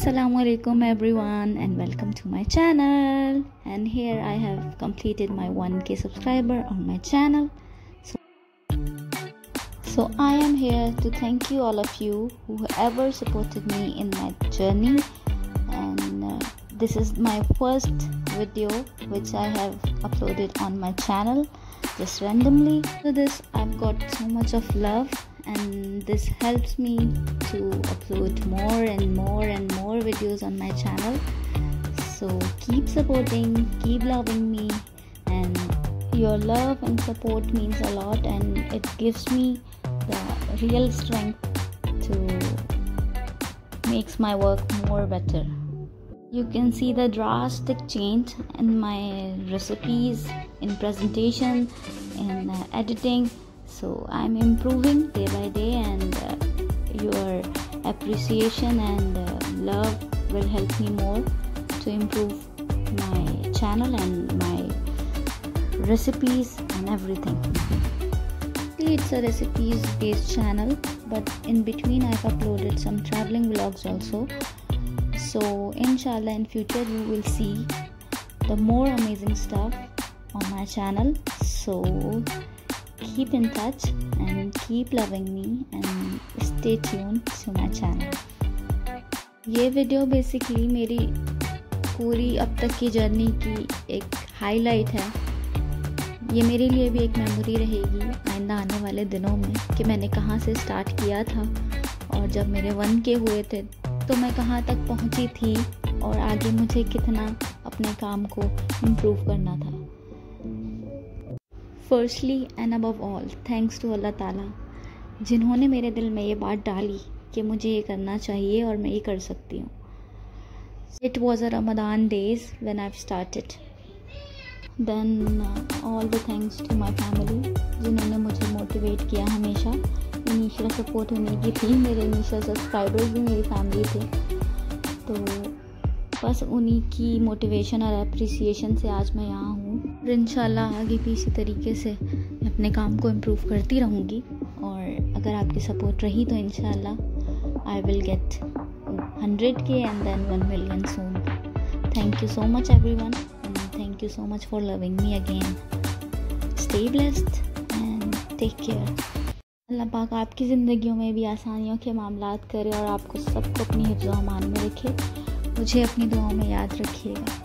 Assalamualaikum everyone and welcome to my channel. And here I have completed my 1k subscriber on my channel. So I am here to thank you, all of you who ever supported me in my journey. And this is my first video which I have uploaded on my channel just randomly. So this I've got so much of love, and this helps me to upload more and more videos on my channel. So keep supporting, keep loving me, and your love and support means a lot, and it gives me the real strength to makes my work more better. You can see the drastic change in my recipes, in presentation, in editing. So I'm improving day by day, and your appreciation and love will help me more to improve my channel and my recipes and everything. It's a recipes based channel, but in between I've uploaded some traveling vlogs also. So inshallah in future you will see the more amazing stuff on my channel. So keep in touch and keep loving me and stay tuned to my channel. ये video basically मेरी पूरी अब तक की journey की एक highlight है. ये मेरे लिए भी एक मेमोरी रहेगी आइंदा आने वाले दिनों में कि मैंने कहाँ से स्टार्ट किया था, और जब मेरे 1k हुए थे तो मैं कहाँ तक पहुँची थी, और आगे मुझे कितना अपने काम को इम्प्रूव करना था. Firstly and above all thanks to Allah Tala, जिन्होंने मेरे दिल में ये बात डाली कि मुझे ये करना चाहिए और मैं ये कर सकती हूँ. It was a Ramadan days when I started. Then all the thanks to my family, जिन्होंने मुझे मोटिवेट किया हमेशा. इनिशियल सपोर्ट उन्हीं की थी, मेरे इनिशियल सब्सक्राइबर्स भी मेरी फैमिली थे. तो बस उन्हीं की मोटिवेशन और अप्रिसिएशन से आज मैं यहाँ हूँ. और इंशाल्लाह आगे भी इसी तरीके से मैं अपने काम को इम्प्रूव करती रहूँगी, और अगर आपकी सपोर्ट रही तो इंशाल्लाह I will get 100k and then 1 million soon. Thank you so much everyone, and thank you so much for loving me again. Stay blessed and take care. अल्लाह पाक आपकी ज़िंदगियों में भी आसानियों के मामलात करे और आपको सबको अपनी हिफ्ज़ व अमान में रखे. मुझे अपनी दुआओं में याद रखिएगा.